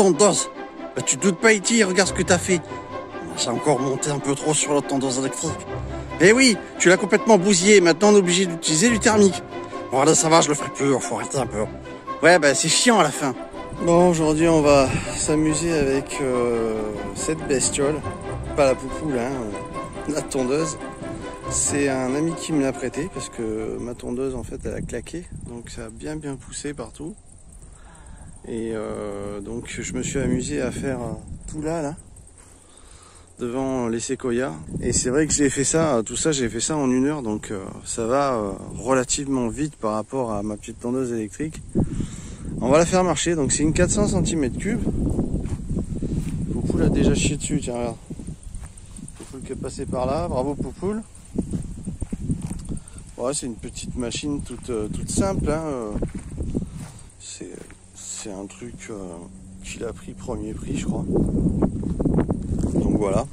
tondeuse. Bah, tu te doutes pas, Iti, regarde ce que t'as fait. J'ai encore monté un peu trop sur la tondeuse électrique. Eh oui, tu l'as complètement bousillé. Maintenant, on est obligé d'utiliser du thermique. Bon, là, ça va, je le ferai plus. Faut arrêter un peu. Ouais, bah, c'est chiant à la fin. Bon, aujourd'hui, on va s'amuser avec cette bestiole. Pas la poupoule, hein, la tondeuse. C'est un ami qui me l'a prêté parce que ma tondeuse, en fait, elle a claqué. Donc, ça a bien poussé partout. Et donc, je me suis amusé à faire tout là, devant les séquoias. Et c'est vrai que j'ai fait ça, tout ça, j'ai fait ça en 1 heure. Donc, ça va relativement vite par rapport à ma petite tondeuse électrique. On va la faire marcher. Donc, c'est une 400 cm3. Poupoule a déjà chié dessus, tiens, regarde. Poupoule qui est passé par là. Bravo, Poupoule. Ouais, c'est une petite machine toute simple, hein. C'est un truc qu'il a pris premier prix, je crois. Donc voilà.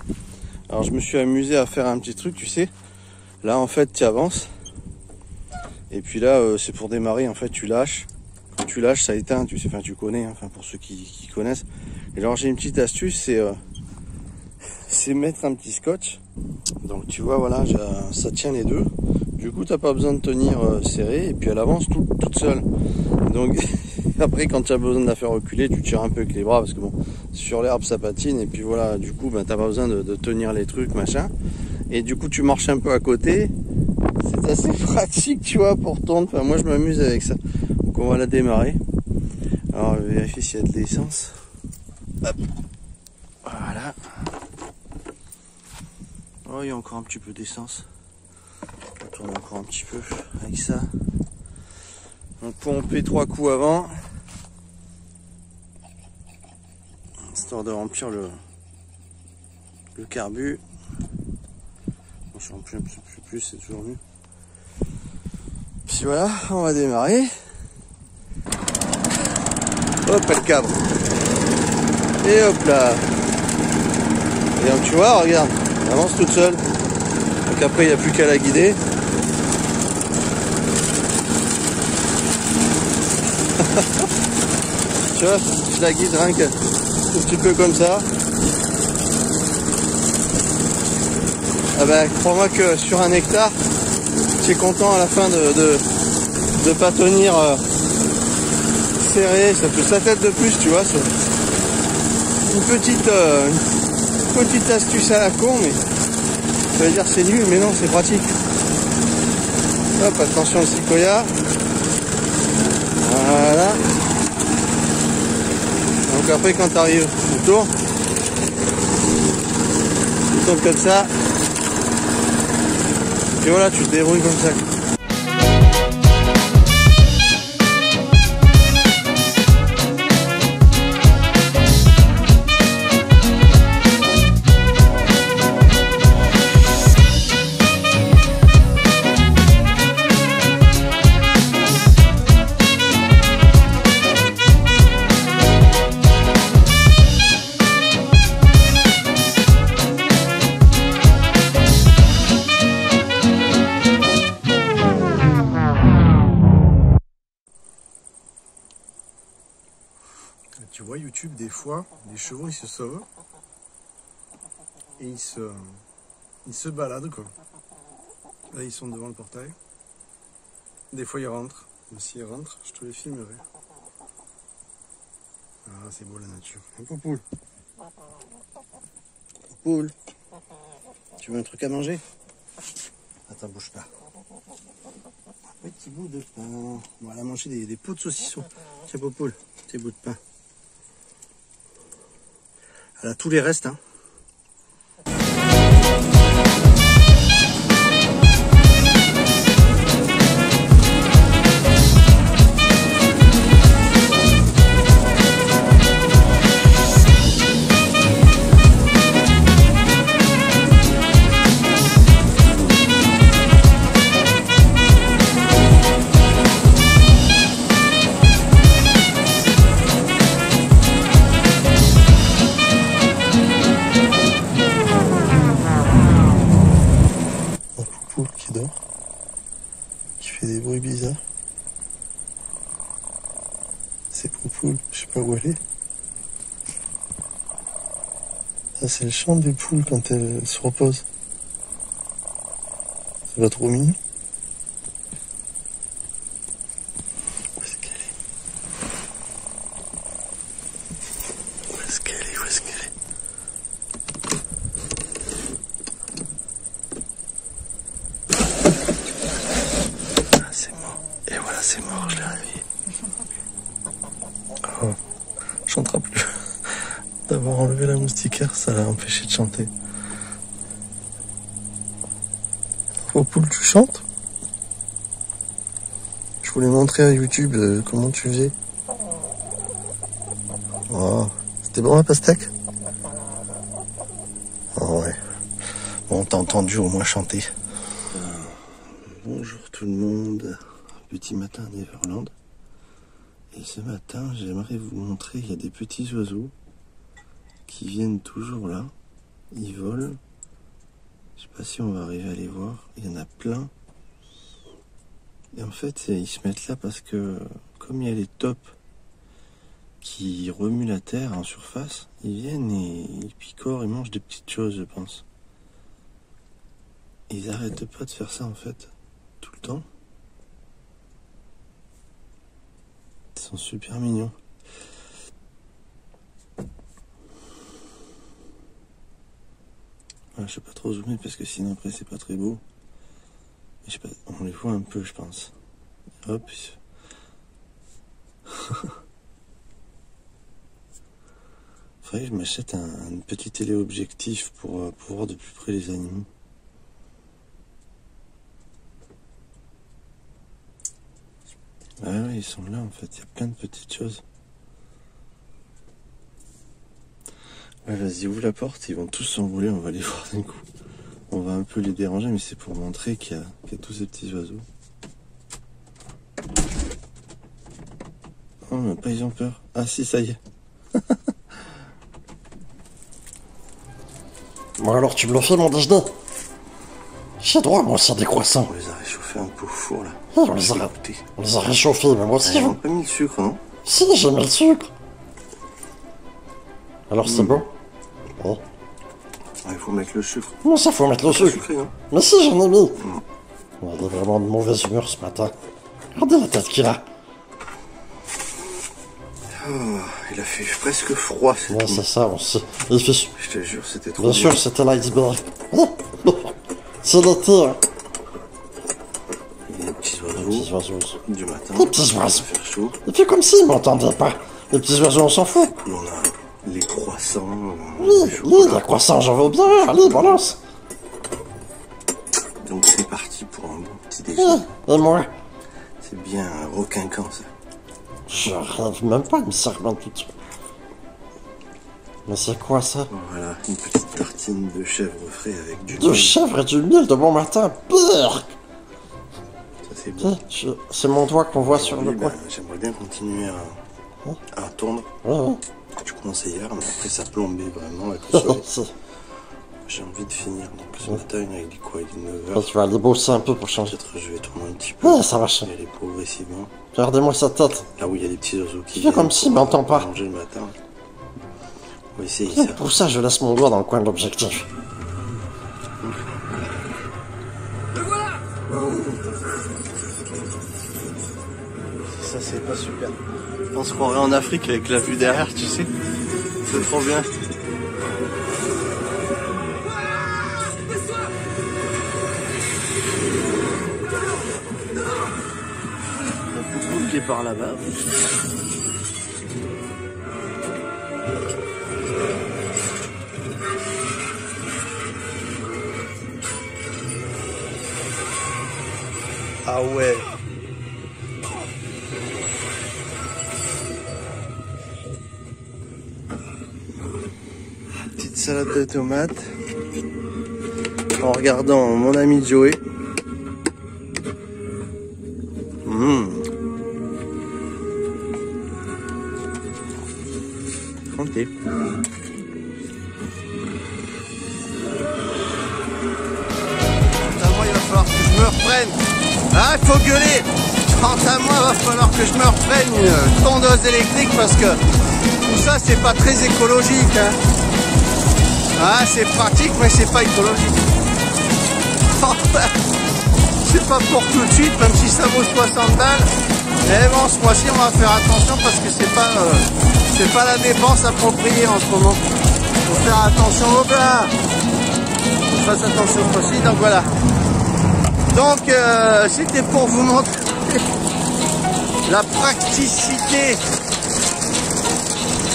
Alors je me suis amusé à faire un petit truc, tu sais. Là en fait tu avances. Et puis là c'est pour démarrer, en fait tu lâches. Quand tu lâches ça éteint, tu sais, enfin tu connais, hein, enfin pour ceux qui connaissent. Et alors j'ai une petite astuce, c'est mettre un petit scotch. Donc tu vois, voilà, ça tient les deux. Du coup t'as pas besoin de tenir serré, et puis elle avance toute seule. Donc après quand tu as besoin de la faire reculer, tu tires un peu avec les bras parce que bon, sur l'herbe ça patine, et puis voilà, du coup ben, t'as pas besoin de tenir les trucs machin, et du coup tu marches un peu à côté. C'est assez pratique, tu vois, pour tourner. Enfin moi je m'amuse avec ça. Donc on va la démarrer. Alors je vais vérifier s'il y a de l'essence. Hop, voilà. Oh, il y a encore un petit peu d'essence. On va tourner encore un petit peu avec ça. Donc pomper 3 coups avant, histoire de remplir le carbu. Bon, je remplis un petit peu plus, c'est toujours mieux. Puis voilà, on va démarrer. Hop, elle cabre. Et hop là. Et donc tu vois, regarde, elle avance toute seule. Donc après il n'y a plus qu'à la guider. Tu vois, je la guide rien qu'un tout petit peu comme ça. Ah ben, crois-moi que sur 1 hectare, tu es content à la fin de pas tenir serré. Ça fait sa tête de plus, tu vois. Une petite astuce à la con, mais ça veut dire c'est nul, mais non, c'est pratique. Hop, attention le séquoia. Voilà. Donc après quand tu arrives au tour, tu tournes comme ça. Et voilà, tu te débrouilles comme ça. Tu vois, YouTube, des fois, les chevaux, ils se sauvent. Et ils se baladent, quoi. Là, ils sont devant le portail. Des fois, ils rentrent. Mais s'ils rentrent, je te les filmerai. Ah, c'est beau, la nature. Un Poupoule. Poupoule. Tu veux un truc à manger? Attends, bouge pas. Un petit bout de pain. On va manger des pots de saucisson. Tiens, Poupoule, tes bouts de pain. Elle a tous les restes, hein. Qui fait des bruits bizarres. C'est Poupoule, je sais pas où elle est. Ça, c'est le chant des poules quand elles se reposent. C'est pas trop mignon? Où est-ce qu'elle est? Où est-ce qu'elle est? Où est-ce qu'elle est? Ah, c'est mort. Et voilà, c'est mort, je l'ai réveillé. Oh, je chantera plus. D'avoir enlevé la moustiquaire, ça l'a empêché de chanter. Oh, poule, tu chantes? Je voulais montrer à YouTube comment tu faisais. Oh, c'était bon la pastèque? Oh ouais. Bon, t'as entendu au moins chanter. Bonjour tout le monde. Petit matin à Neverland. Et ce matin, j'aimerais vous montrer, il y a des petits oiseaux qui viennent toujours là. Ils volent. Je sais pas si on va arriver à les voir. Il y en a plein. Et en fait, ils se mettent là parce que, comme il y a les tops qui remuent la terre en surface, ils viennent et ils picorent, ils mangent des petites choses, je pense. Ils arrêtent pas de faire ça, en fait, tout le temps. Ils sont super mignons. Voilà, je sais pas trop zoomer parce que sinon après c'est pas très beau. Je sais pas, on les voit un peu, je pense. Hop. Faudrait que je m'achète un petit téléobjectif pour voir de plus près les animaux. Ah ouais, ils sont là en fait, il y a plein de petites choses. Ouais, vas-y, ouvre la porte, ils vont tous s'envoler, on va les voir d'un coup. On va un peu les déranger, mais c'est pour montrer qu'il y a tous ces petits oiseaux. Oh, mais pas ils ont peur. Ah si, ça y est. Bon alors tu me le fais mon déjeuner? J'ai droit moi aussi à des croissants. On les a réchauffés un peu au four là. Ah, on les a réchauffés, mais moi aussi. Ils n'ont pas mis le sucre, non? Si, j'ai mis le sucre. Alors c'est bon? Oh. Il faut mettre le sucre. Non, ça faut mettre le sucre. Sucré, non? Mais si, j'en ai mis. Il est vraiment de mauvaise humeur ce matin. Regardez la tête qu'il a. Oh, il a fait presque froid cette Ouais, nuit. c'est ça, on sait. Il fait... Je te jure, c'était trop Bien sûr, c'était l'iceberg. C'est l'été, hein. Les petits oiseaux. Les petits oiseaux. Du matin. Les petits Ça va oiseaux. faire chaud. Il fait comme s'il m'entendait pas. Les petits oiseaux, on s'en fout. On a les croissants. Oui, la croissant, j'en veux bien. Allez, balance. Donc c'est parti pour un bon petit déjeuner. Et moi? C'est bien requinquant ça. Je rêve même pas, il me sert bien tout de suite. Mais c'est quoi ça? Voilà, une petite tartine de chèvre frais avec du De miel. chèvre et du miel de bon matin, pire. Ça c'est bon. C'est mon doigt qu'on voit sur le Oui, coin. ben, j'aimerais bien continuer à tourner. Ouais. Je commençais hier, mais après ça plombait vraiment avec le soleil. Si. J'ai envie de finir. Donc ce matin, il est quoi? Il est 9h. Tu vas aller bosser un peu pour changer. Peut-être je vais tourner un petit peu. Ouais, ça va Et changer. aller progressivement. Regardez-moi sa tête. Là où il y a des petits oiseaux qui Tu fais comme s'il m'entend pas. manger le matin. On va essayer ça. Pour ça, je laisse mon doigt dans le coin de l'objectif. Ça, c'est pas super. On se croirait en Afrique avec la vue derrière, tu sais. C'est trop bien. La poule qui est par là-bas. Ah ouais. Petite salade de tomates. En regardant mon ami Joey. Santé. Quant à moi, il va falloir que je me reprenne. Ah, il faut gueuler. Quant à moi, il va falloir que je me reprenne une tondeuse électrique parce que tout ça, c'est pas très écologique. Hein. Ah, c'est pratique, mais c'est pas écologique. C'est pas pour tout de suite, même si ça vaut 60 balles. Mais bon, ce mois-ci, on va faire attention parce que c'est pas la dépense appropriée en ce moment. Faut faire attention au plat. Faut faire attention aussi, donc voilà. Donc, c'était pour vous montrer la praticité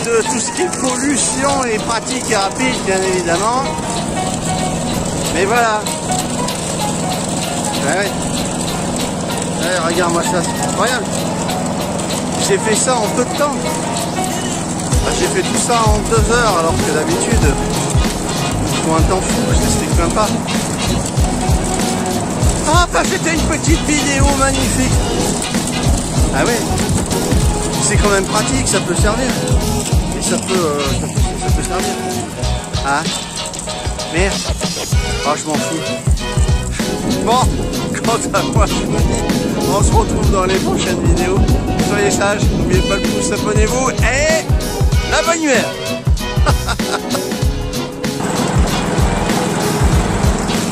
de tout ce qui est pollution et pratique et rapide, bien évidemment. Mais voilà. Ouais. Ouais, regarde-moi ça, c'est incroyable. J'ai fait ça en peu de temps. J'ai fait tout ça en 2 heures, alors que d'habitude, il faut un temps fou, je t'explique même pas. Ah, bah c'était une petite vidéo magnifique. Ah ouais, c'est quand même pratique, ça peut servir. Et ça peut servir. Ah, merde. Oh, je m'en fous. Bon, quant à moi, je vous dis, on se retrouve dans les prochaines vidéos. Soyez sages, n'oubliez pas le pouce, abonnez-vous et la bonne humeur.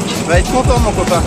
Tu vas être content, mon copain.